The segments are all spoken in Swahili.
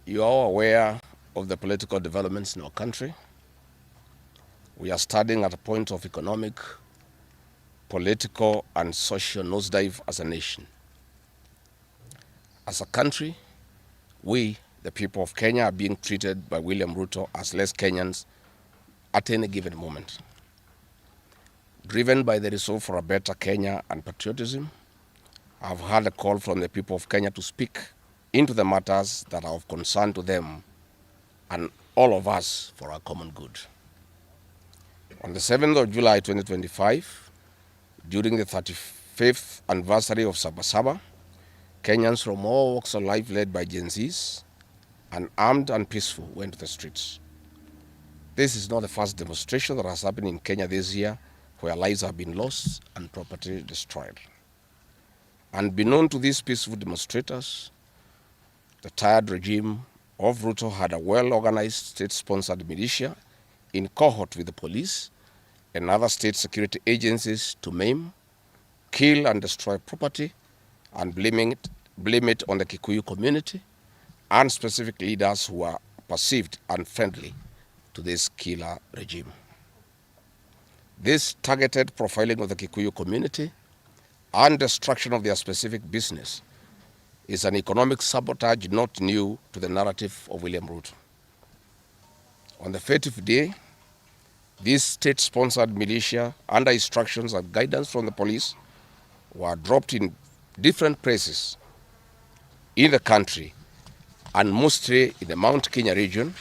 You are all aware of the political developments in our country. We are standing at a point of economic, political, and social nosedive as a nation. As a country, we, the people of Kenya, are being treated by William Ruto as less Kenyans at any given moment. Driven by the resolve for a better Kenya and patriotism, I've heard a call from the people of Kenya to speak into the matters that are of concern to them and all of us for our common good. On the 7th of July 2025, during the 35th anniversary of Sabasaba, Kenyans from all walks of life led by Gen Zs and armed and peaceful went to the streets. This is not the first demonstration that has happened in Kenya this year where lives have been lost and property destroyed. Unbeknown to these peaceful demonstrators, the tired regime of Ruto had a well-organized state-sponsored militia in cohort with the police and other state security agencies to maim, kill and destroy property and blame it on the Kikuyu community and specific leaders who are perceived unfriendly to this killer regime. This targeted profiling of the Kikuyu community and destruction of their specific business is an economic sabotage not new to the narrative of William Ruto. On the 30th day, this state-sponsored militia, under instructions and guidance from the police, were dropped in different places in the country, and mostly in the Mount Kenya region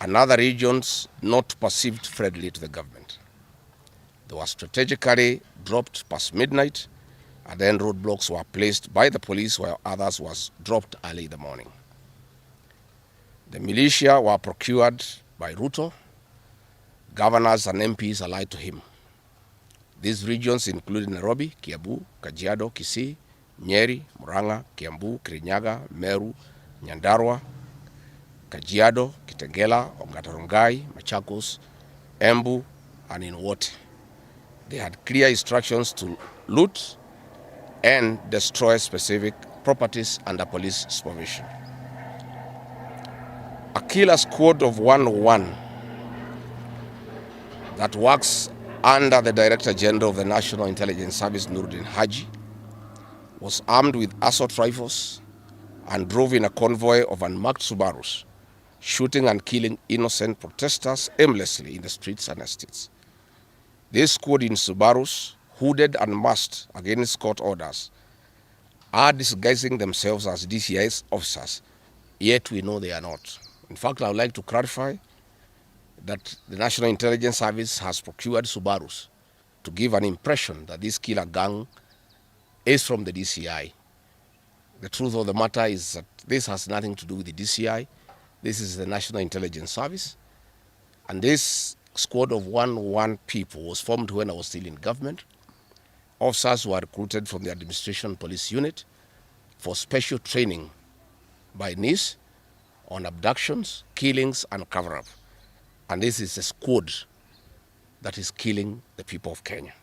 and other regions not perceived friendly to the government. They were strategically dropped past midnight, and then roadblocks were placed by the police while others was dropped early in the morning. The militia were procured by Ruto. Governors and MPs allied to him. These regions include Nairobi, Kiambu, Kajiado, Kisii, Nyeri, Murang'a, Kiambu, Kirinyaga, Meru, Nyandarua, Kajiado, Kitengela, Ongata-Rongai, Machakos, Embu, and in Wote. They had clear instructions to loot and destroy specific properties under police supervision. A killer squad of 101 that works under the Director General of the National Intelligence Service, Nuruddin Haji, was armed with assault rifles and drove in a convoy of unmarked Subarus, shooting and killing innocent protesters aimlessly in the streets and estates. This squad in Subarus, hooded and masked against court orders, are disguising themselves as DCI's officers, yet we know they are not. In fact, I would like to clarify that the National Intelligence Service has procured Subarus to give an impression that this killer gang is from the DCI. The truth of the matter is that this has nothing to do with the DCI. This is the National Intelligence Service. And this squad of 101 people was formed when I was still in government. Officers were recruited from the Administration Police Unit for special training by NIS on abductions, killings, and cover-up. And this is a squad that is killing the people of Kenya.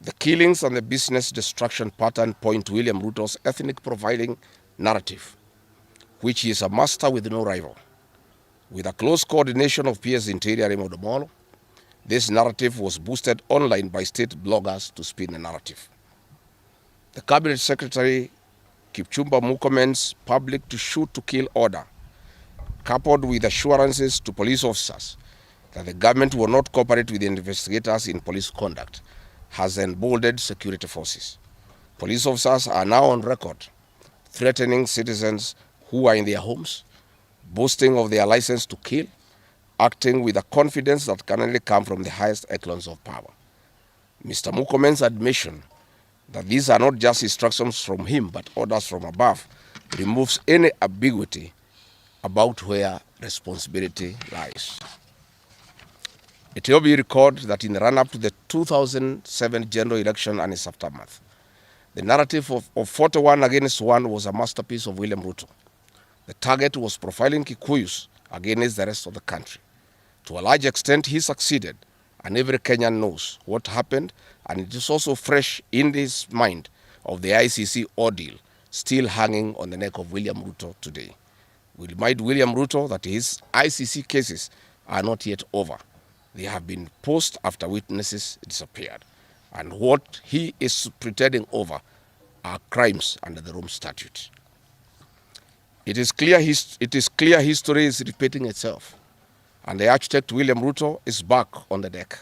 The killings and the business destruction pattern point to William Ruto's ethnic profiling narrative, which he is a master with no rival. With a close coordination of PS Interior Raymond Omolo, this narrative was boosted online by state bloggers to spin the narrative. The Cabinet Secretary Kipchumba Murkomen's public to shoot to kill order, coupled with assurances to police officers that the government will not cooperate with the investigators in police conduct, has emboldened security forces. Police officers are now on record threatening citizens who are in their homes, boasting of their license to kill, acting with a confidence that can only come from the highest echelons of power. Mr. Murkomen's admission that these are not just instructions from him but orders from above removes any ambiguity about where responsibility lies. It will be recalled that in the run-up to the 2007 general election and its aftermath, the narrative of 41 against 1 was a masterpiece of William Ruto. The target was profiling Kikuyus against the rest of the country. To a large extent, he succeeded, and every Kenyan knows what happened, and it is also fresh in his mind of the ICC ordeal still hanging on the neck of William Ruto today. We remind William Ruto that his ICC cases are not yet over. They have been posed after witnesses disappeared. And what he is pretending over are crimes under the Rome Statute. It is clear history is repeating itself. And the architect William Ruto is back on the deck.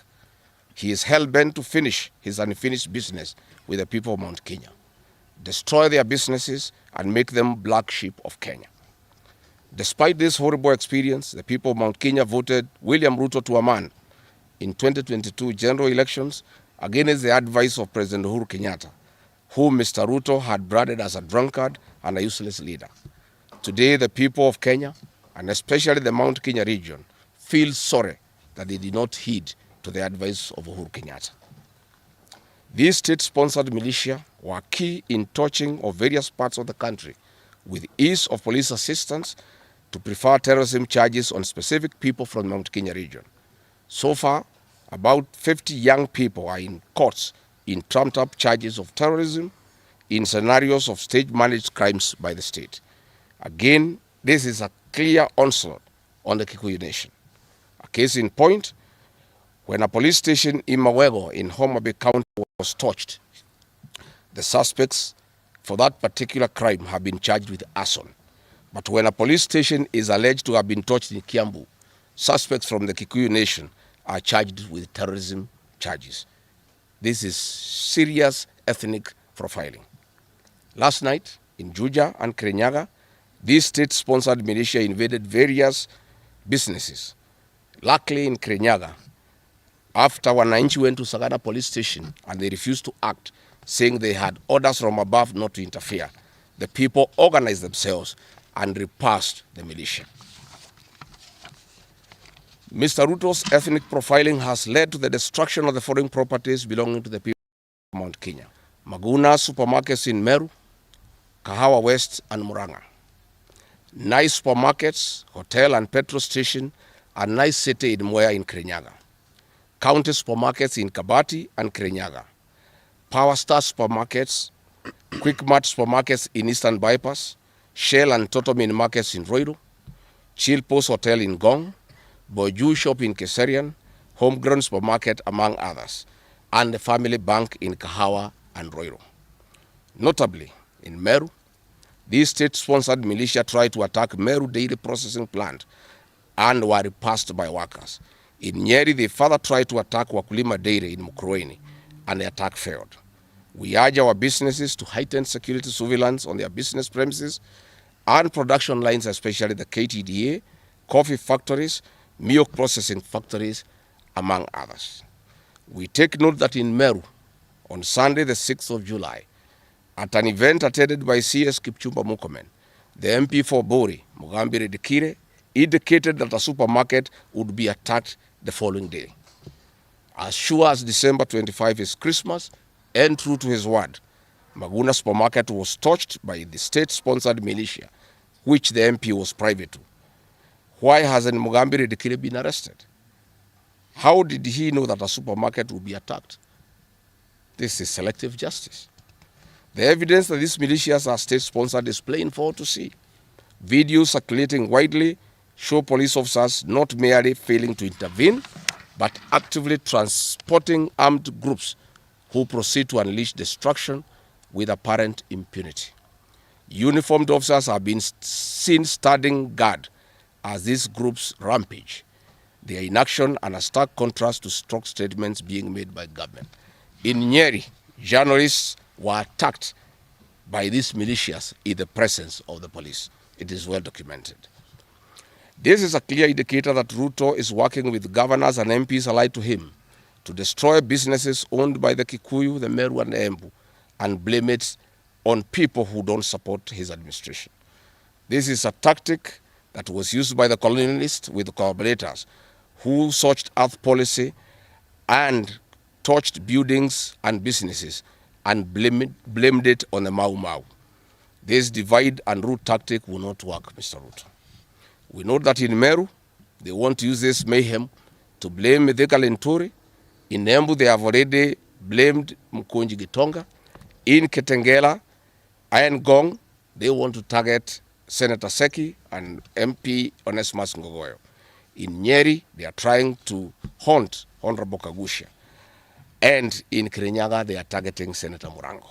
He is hell-bent to finish his unfinished business with the people of Mount Kenya, destroy their businesses and make them black sheep of Kenya. Despite this horrible experience, the people of Mount Kenya voted William Ruto to a man in 2022 general elections against the advice of President Uhuru Kenyatta, whom Mr. Ruto had branded as a drunkard and a useless leader. Today, the people of Kenya, and especially the Mount Kenya region, feel sorry that they did not heed to the advice of Uhuru Kenyatta. These state-sponsored militia were key in touching of various parts of the country with ease of police assistance to prefer terrorism charges on specific people from Mount Kenya region. So far, about 50 young people are in courts in trumped-up charges of terrorism in scenarios of state-managed crimes by the state. Again, this is a clear onslaught on the Kikuyu nation. A case in point, when a police station in Mawego in Homa Bay County was torched, the suspects for that particular crime have been charged with arson. But when a police station is alleged to have been torched in Kiambu, suspects from the Kikuyu nation are charged with terrorism charges. This is serious ethnic profiling. Last night, in Juja and Kirinyaga, these state-sponsored militia invaded various businesses. Luckily, in Kirinyaga, after Wananchi went to Sagada police station and they refused to act, saying they had orders from above not to interfere, the people organized themselves and repulsed the militia. Mr. Ruto's ethnic profiling has led to the destruction of the foreign properties belonging to the people of Mount Kenya. Maguna supermarkets in Meru, Kahawa West and Muranga. Nice supermarkets, hotel and petrol station, and nice city in Mwea in Kirinyaga. County supermarkets in Kabati and Kirinyaga. Power Star supermarkets, Quick Mart supermarkets in Eastern Bypass, Shell and Total Mini markets in Roiru, Chill Post Hotel in Gong, Boju Shop in Keserian, Homegrown Supermarket among others, and the Family Bank in Kahawa and Roiru. Notably, in Meru, these state-sponsored militia tried to attack Meru Dairy Processing Plant and were repulsed by workers. In Nyeri, they further tried to attack Wakulima Dairy in Mukurweini, and the attack failed. We urge our businesses to heighten security surveillance on their business premises and production lines, especially the KTDA, coffee factories, milk processing factories, among others. We take note that in Meru, on Sunday, the 6th of July, at an event attended by CS Kipchumba Murkomen, the MP for Bori, Mugambi Rigathi, indicated that a supermarket would be attacked the following day. As sure as December 25 is Christmas, and true to his word, Maguna supermarket was torched by the state-sponsored militia, which the MP was private to. Why hasn't Mugambi Rigathi been arrested? How did he know that a supermarket would be attacked? This is selective justice. The evidence that these militias are state-sponsored is plain for all to see. Videos circulating widely show police officers not merely failing to intervene, but actively transporting armed groups who proceed to unleash destruction with apparent impunity. Uniformed officers have been seen standing guard as these groups rampage. They are in action and a stark contrast to strong statements being made by government. In Nyeri, journalists were attacked by these militias in the presence of the police. It is well documented. This is a clear indicator that Ruto is working with governors and MPs allied to him to destroy businesses owned by the Kikuyu, the Meru and the Embu, and blame it on people who don't support his administration. This is a tactic that was used by the colonialists with collaborators who searched earth policy and torched buildings and businesses and blamed it on the Mau Mau. This divide and rule tactic will not work, Mr. Ruto. We know that in Meru, they want to use this mayhem to blame Mithika Linturi. In Embu, they have already blamed Mkonji Gitonga. In Ketengela, Iron Gong, they want to target Senator Seki and MP Onesmus Ngogoyo. In Nyeri, they are trying to haunt Honorable Kagusha. And in Kirinyaga, they are targeting Senator Murango.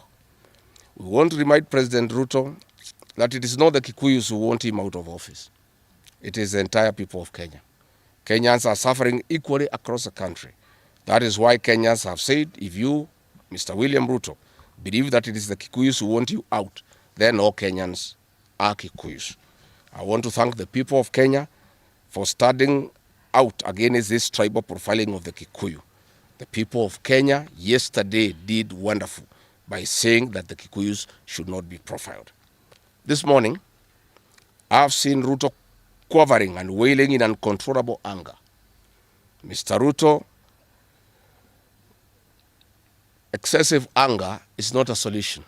We want to remind President Ruto that it is not the Kikuyus who want him out of office. It is the entire people of Kenya. Kenyans are suffering equally across the country. That is why Kenyans have said, if you, Mr. William Ruto, believe that it is the Kikuyus who want you out, then all Kenyans are Kikuyus. I want to thank the people of Kenya for standing out against this tribal profiling of the Kikuyu. The people of Kenya yesterday did wonderful by saying that the Kikuyus should not be profiled. This morning, I've seen Ruto quivering and wailing in uncontrollable anger. Mr. Ruto, excessive anger is not a solution.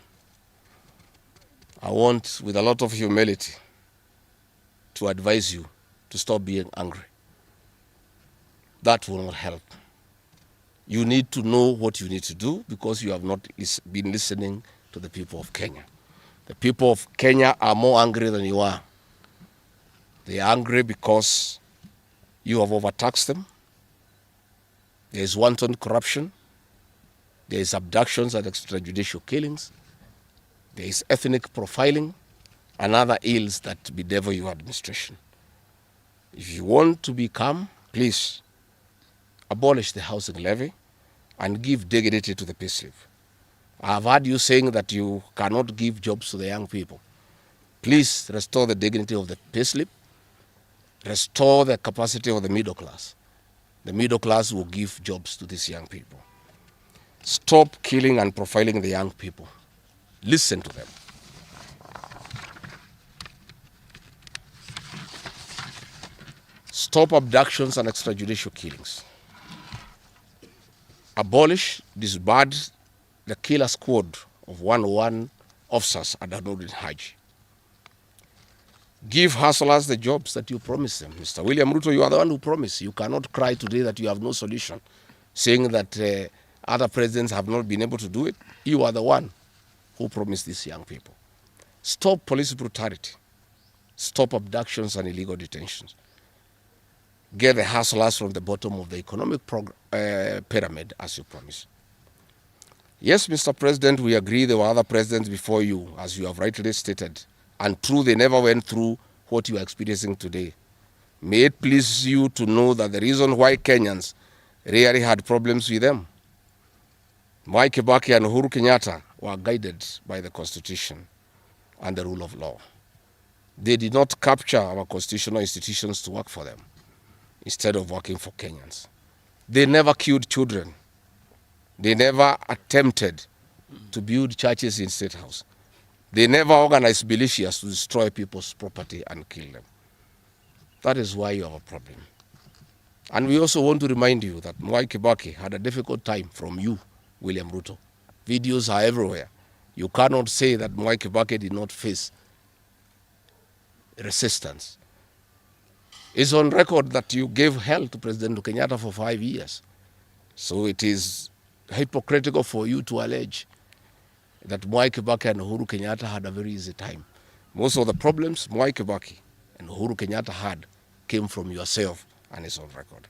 I want, with a lot of humility, to advise you to stop being angry. That will not help. You need to know what you need to do because you have not been listening to the people of Kenya. The people of Kenya are more angry than you are. They are angry because you have overtaxed them. There is wanton corruption. There is abductions and extrajudicial killings. There is ethnic profiling and other ills that bedevil your administration. If you want to be calm, please abolish the housing levy and give dignity to the payslip. I have heard you saying that you cannot give jobs to the young people. Please restore the dignity of the payslip. Restore the capacity of the middle class. The middle class will give jobs to these young people. Stop killing and profiling the young people. Listen to them. Stop abductions and extrajudicial killings. Abolish, disband the killer squad of 101 officers at Nurdin Haji. Give hustlers the jobs that you promised them. Mr. William Ruto, you are the one who promised. You cannot cry today that you have no solution, saying that other presidents have not been able to do it. You are the one who promised these young people. Stop police brutality. Stop abductions and illegal detentions. Get the hustlers from the bottom of the economic pyramid as you promised. Yes, Mr. President, we agree there were other presidents before you, as you have rightly stated, and true, they never went through what you are experiencing today. May it please you to know that the reason why Kenyans really had problems with them, Mwai Kibaki and Uhuru Kenyatta were guided by the Constitution and the rule of law. They did not capture our constitutional institutions to work for them instead of working for Kenyans. They never killed children. They never attempted to build churches in State House. They never organized militias to destroy people's property and kill them. That is why you have a problem. And we also want to remind you that Mwai Kibaki had a difficult time from you, William Ruto. Videos are everywhere. You cannot say that Mwai Kibaki did not face resistance. It's on record that you gave hell to President Kenyatta for 5 years. So it is hypocritical for you to allege that Mwai Kibaki and Uhuru Kenyatta had a very easy time. Most of the problems Mwai Kibaki and Uhuru Kenyatta had came from yourself, and it's on record.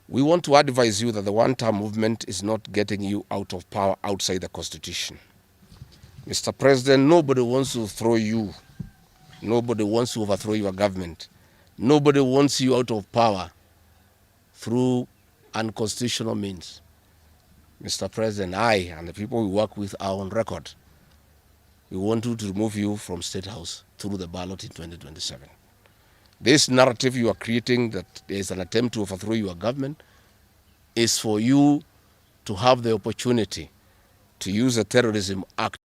We want to advise you that the one-term movement is not getting you out of power outside the Constitution. Mr. President, nobody wants to throw you. Nobody wants to overthrow your government. Nobody wants you out of power through unconstitutional means. Mr. President, I and the people we work with are on record. We want to remove you from State House through the ballot in 2027. This narrative you are creating that there is an attempt to overthrow your government is for you to have the opportunity to use the Terrorism Act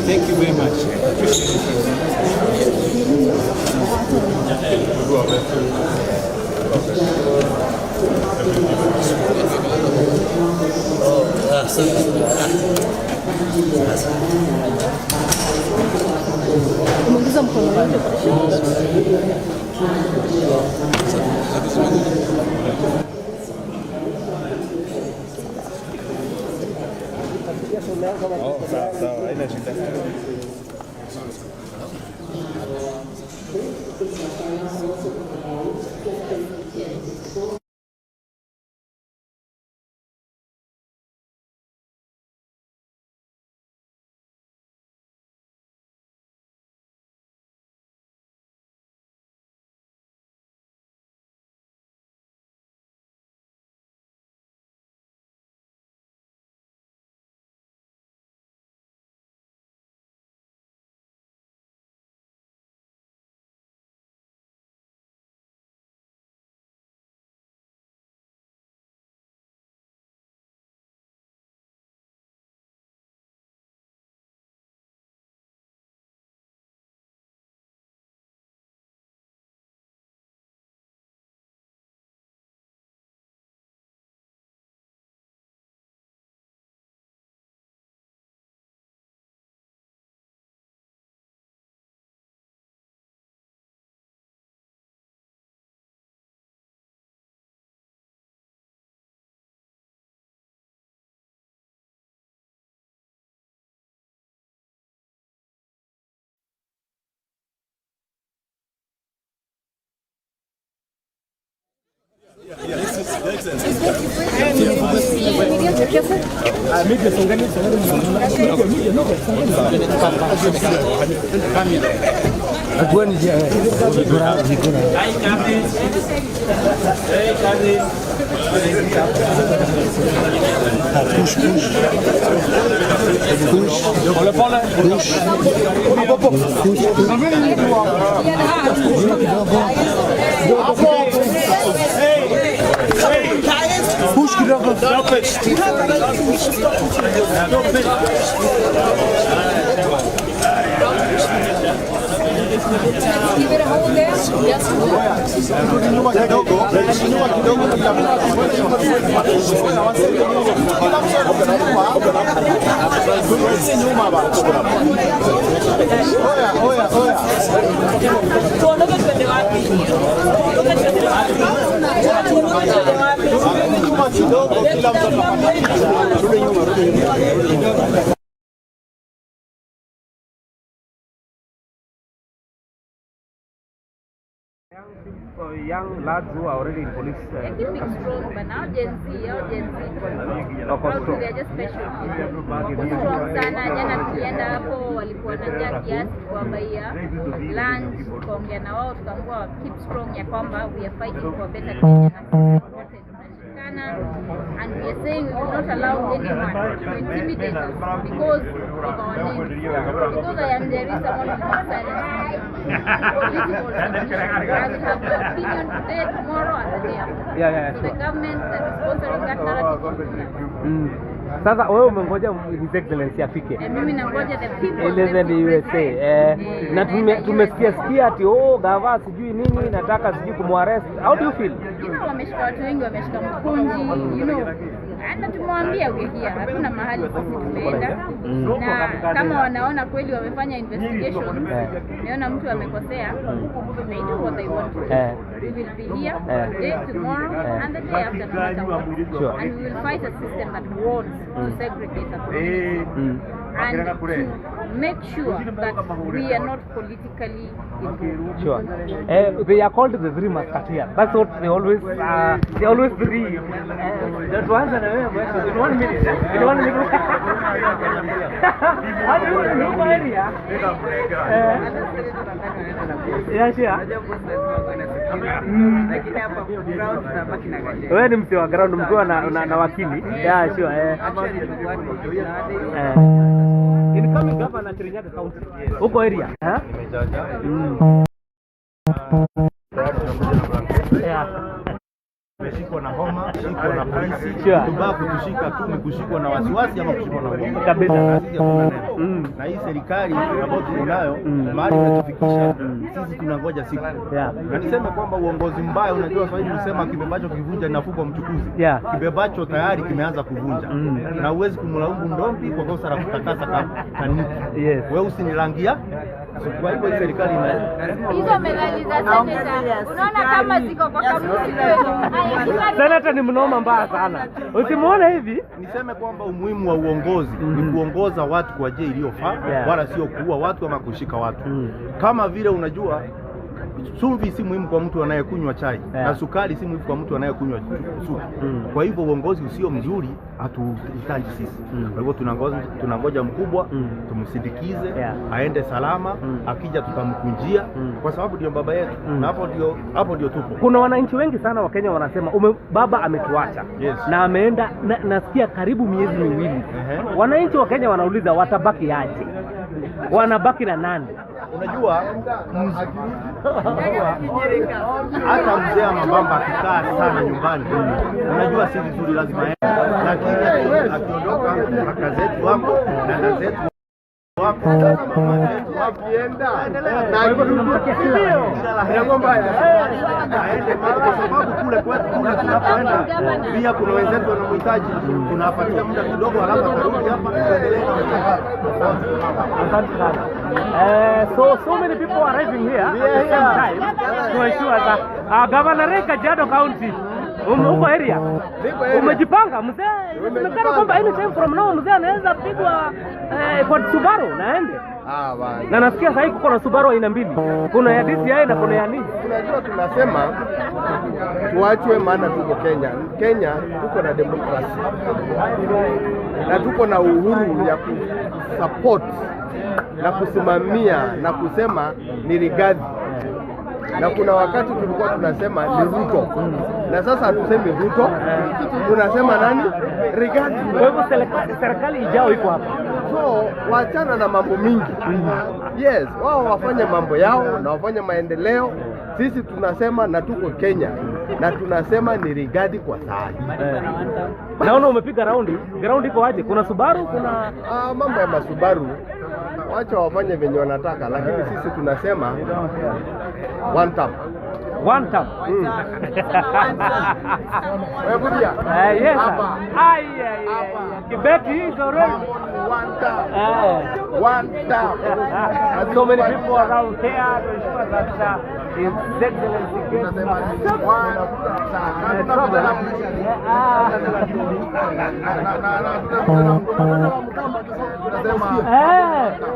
Thank you very much. Umeingiza mkono wake kwa Sawa, haina shida. Push kidogo. give it a hold there. Yes. Young lads who are already in police. They're keeping strong, but now Gen Z, they're just special. Strong sana. Jana tulienda hapo walikuwa na njaa kiasi kwa baia lunch, tukaongea na wao tukaambiwa keep strong ya kwamba we are fighting for better Kenya. And we are saying we will not allow anyone to intimidate us because of our name. Because I am there is someone who is silent. Political submission. I will have my opinion today, tomorrow, and the day after. So the government that is sponsoring that narrative. Sasa wewe umengoja His Excellency afike. Mimi nangoja the people in the USA. Na tumesikia ati gava sijui nini nataka sijui kumwarrest. How do you feel? Wameshika watu wengi, wameshika mkunji, hata tumwambia ugekia hakuna mahali sisi tumeenda. Na kama wanaona kweli wamefanya investigation, naona mtu amekosea, they do what they want to do. We will be here today, tomorrow, and the day after, no matter what. Sure. And we will fight a system that wants to segregate us and to make sure that we are not politically involved. Sure. They are called the three musketeers. That's what they always three. That was in 1 minute. In 1 minute. How do you know area? Yes, yeah. Wewe ni msee wa ground mkiwa na wakili. Yeah, sure. Incoming governor Rigathi County. Huko area. Yeah. Tumeshikwa na homa, shikwa na polisi. Tubaa kutushika tu ni kushikwa na wasiwasi ama kushikwa na uoga. Kabisa. Na hii serikali ambayo tunayo mahali inatufikisha sisi tunangoja siku. Na niseme kwamba uongozi mbaya, unajua Swahili husema kibebacho kivunja inafupa mchukuzi. Kibebacho tayari kimeanza kuvunja. Na huwezi kumlaumu ndombi kwa kosa la kutakasa kaniki. Wewe usinirangia. Kwa hivyo hii serikali hizo medali za seneta unaona kama ziko kwa kamusi kweli. Seneta ni mnoma mbaya sana. Usimuone hivi. Niseme kwamba umuhimu wa uongozi ni kuongoza watu kwa njia iliyofaa, wala sio kuua watu ama kushika watu. Kama vile unajua chumvi si muhimu kwa mtu anayekunywa chai na sukari si muhimu kwa mtu anayekunywa supu. Kwa hivyo uongozi usio mzuri hatuhitaji sisi. Kwa hivyo tunangoja mkubwa, tumsindikize, aende salama, akija tutamkunjia kwa sababu ndio baba yetu. Na hapo ndio tupo. Kuna wananchi wengi sana wa Kenya wanasema baba ametuacha. Na ameenda nasikia karibu miezi miwili. Wananchi wa Kenya wanauliza watabaki aje? Wanabaki na nani? Unajua hata mzee Mabamba akikaa sana nyumbani, unajua si vizuri, lazima lakini akiondoka akazetu wako na nazetu wako wakienda na hivyo tunamtakia kila kwamba aende kwa sababu kule kwetu tunapoenda pia kuna wenzetu wanamhitaji, tunapatia muda kidogo alafu atarudi hapa tuendelee na mchakato. Asante sana. So many people are arriving here at the same time to ensure that Governor Gachagua County uko area umejipanga mzee, umekaa kwamba anytime from now mzee anaweza pigwa kwa Subaru naende. Na nasikia sasa kuko na Subaru aina mbili, kuna ya DCI na kuna ya nini. Unajua tunasema tuachwe, maana tuko Kenya tuko na demokrasi na tuko na uhuru ya kusupport na kusimamia na kusema ni Rigathi. Na kuna wakati tulikuwa tunasema ni Ruto. Na sasa hatusemi Ruto, tunasema nani? Rigathi. Kwa hivyo serikali ijao iko hapa. So waachana na mambo mingi. Yes, wao wafanye mambo yao na wafanye maendeleo. Sisi tunasema na tuko Kenya na tunasema ni Rigathi kwa saa. Naona umepiga ground iko aje? Kuna Subaru, kuna mambo ya masubaru. wacha wafanye venye wanataka, lakini sisi tunasema one term. One term. Wewe budia. Yes. Ai. Kibeti is already one term. One term. And so many people around here to ensure that His Excellency gets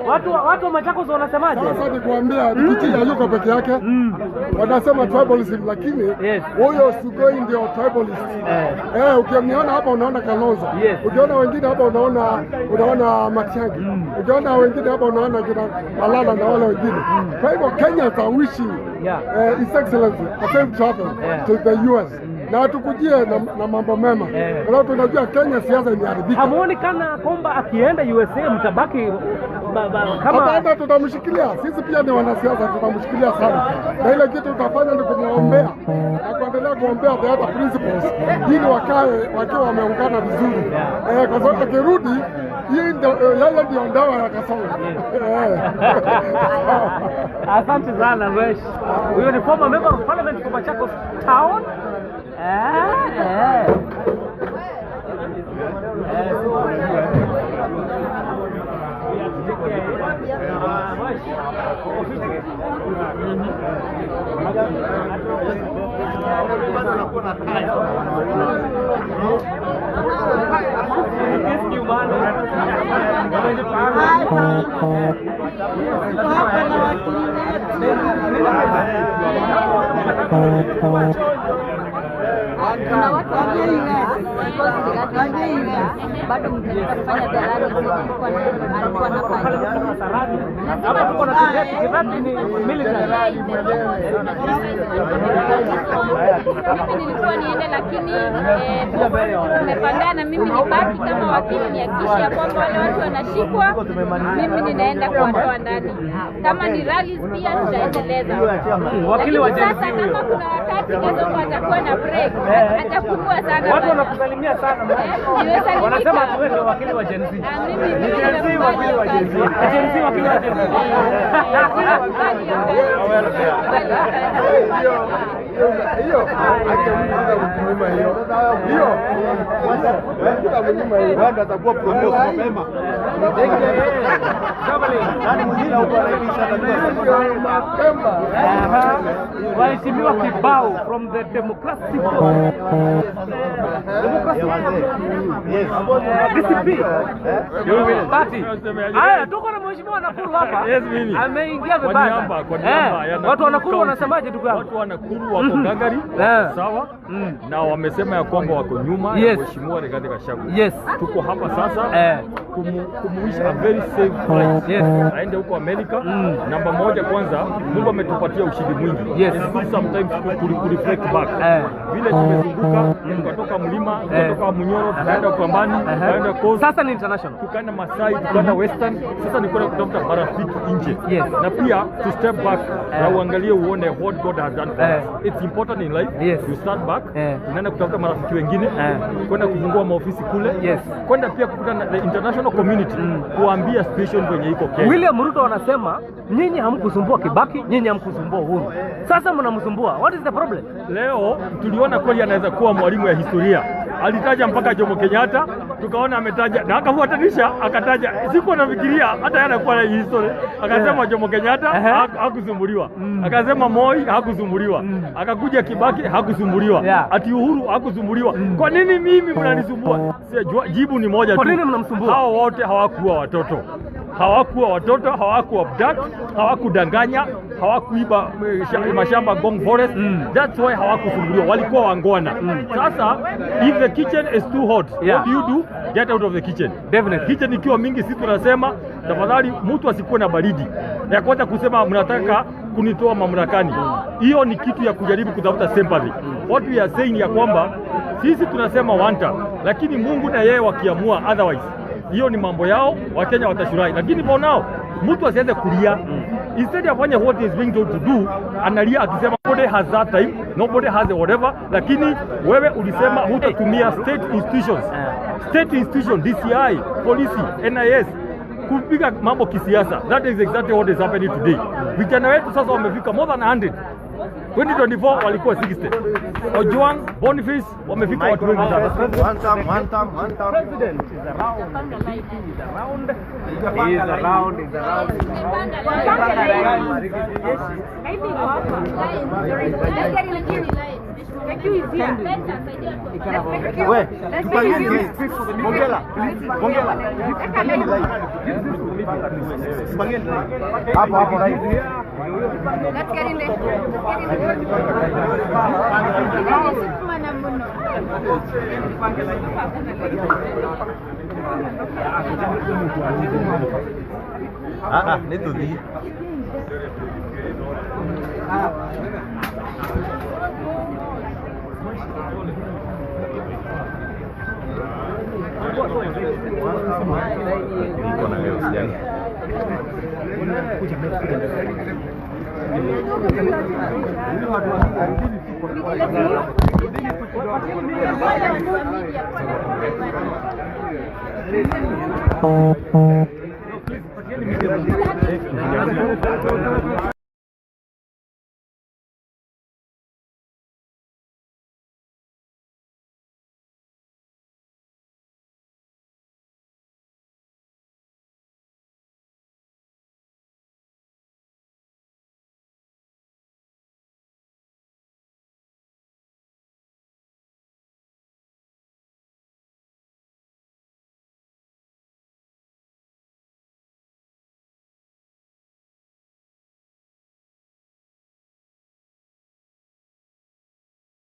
watu wa Machakos wanasemaje? Sasa nikuambia Kitia yuko peke yake. Wanasema tribalism, lakini huyo Sugoi ndio tribalist. Ukiniona hapa unaona Kalonzo. Ukiona wengine hapa unaona Matiang'i. Ukiona wengine hapa unaona kina Malala na wale wengine. Kwa hivyo Kenya are wishing His Excellency a safe travel to the US. Na tukujie na mambo mema. Leo tunajua Kenya siasa imeharibika. Hamuoni kana kwamba akienda USA mtabaki kama hapana, tutamshikilia. Sisi pia ni wanasiasa, tutamshikilia sana. Na ile kitu tutafanya ni kumwombea na kuendelea kuombea the other principles ili wakiwa wameungana vizuri. Kwa sababu akirudi yeye ndio ndawa ya Kasongo. Asante sana Wesh. Huyo ni former member of parliament for Machakos Town. Kuna watu bado mtafanya dharari alikuwa anafanya. Hapa tuko na Rigathi ni military. Mimi nilikuwa niende, lakini tumepangana mimi nibaki kama wakili nihakikishe kwamba wale watu wanashikwa, mimi ninaenda kuwatoa ndani. Kama ni rallies pia tutaendeleza. Wakili wa sasa kama kuna wakati Kasongo atakuwa na break, atakuwa sana. Watu wanakusalimia sana. Wanasema wewe ndio wakili wa Gen Z. Mimi Gen Z wakili wa Gen Z. Gen Z wakili wa Gen Z. Hiyo wanda atakuwa promote mapema. Waheshimiwa kibao from the Democratic Party. Haya, tuko na mheshimiwa Nakuru hapa. Ameingia vibaya. Watu wa Nakuru wanasemaje ndugu yangu? Watu wa Nakuru wako gagari, sawa? Na wamesema ya kwamba wako nyuma ya mheshimiwa Rigathi Gachagua. Tuko hapa sasa kumuishi a very safe flight. Aende huko Amerika. Namba moja, kwanza Mungu ametupatia ushindi mwingi. Sometimes to reflect back. Vile tumezunguka, tukatoka mlima, tukatoka Munyoro, tukaenda Ukambani, tukaenda Coast. Sasa ni international. Tukaenda Masai, tukaenda Western. Sasa ni kwenda kutafuta marafiki nje. Na pia to step back na uangalie uone what God has done for us. It's important in life. You start back. Unaenda kutafuta marafiki wengine, kwenda kufungua maofisi kule. Kwenda pia kukutana na the international community, kuambia situation kwenye iko Kenya. William Ruto anasema nyinyi hamkusumbua Kibaki, nyinyi hamkusumbua Uhuru. Sasa mnamsumbua. What is the problem? Leo tuliona kweli anaweza kuwa mwalimu ya historia. Alitaja mpaka Jomo Kenyatta, tukaona ametaja na akafuatanisha, akataja. Sikuwa nafikiria hata yana kuwa na historia. Akasema Jomo Kenyatta hakusumbuliwa. Akasema Moi hakusumbuliwa. Akakuja Kibaki hakusumbuliwa. Ati Uhuru hakusumbuliwa. Kwa nini mimi mnanisumbua? Jibu ni moja tu. Kwa nini mnamsumbua? Hao wote hawakuwa watoto. Hawaku abduct, hawakudanganya, hawakuiba mashamba Gong Forest. That's why hawakusumbuliwa. Walikuwa wangwana. Sasa if the kitchen is too hot, what do you do? Get out of the kitchen. Definitely. Kitchen ikiwa mingi, sisi tunasema tafadhali mtu asikuwe na baridi. Ya kwanza kusema mnataka kunitoa mamlakani. Hiyo ni kitu ya kujaribu kutafuta sympathy. What we are saying ya kwamba sisi tunasema wanta, lakini Mungu na yeye wakiamua otherwise, hiyo ni mambo yao, Wakenya watashurai. Lakini for now, mtu asianze kulia. Instead of what he is being told to do, analia akisema nobody has that time, nobody has whatever. Lakini wewe ulisema hutatumia state institutions. State institution, DCI, polisi, NIS. kupiga mambo kisiasa. That is exactly what is happening today. Vijana wetu sasa wamefika more than 100. 2024 walikuwa 60. Ojwang, Boniface wamefika watu wengi sana. One time. President is around. He is around. We, tupangeni Bongela. Hapo right. Let's get in there. Neto di. Let's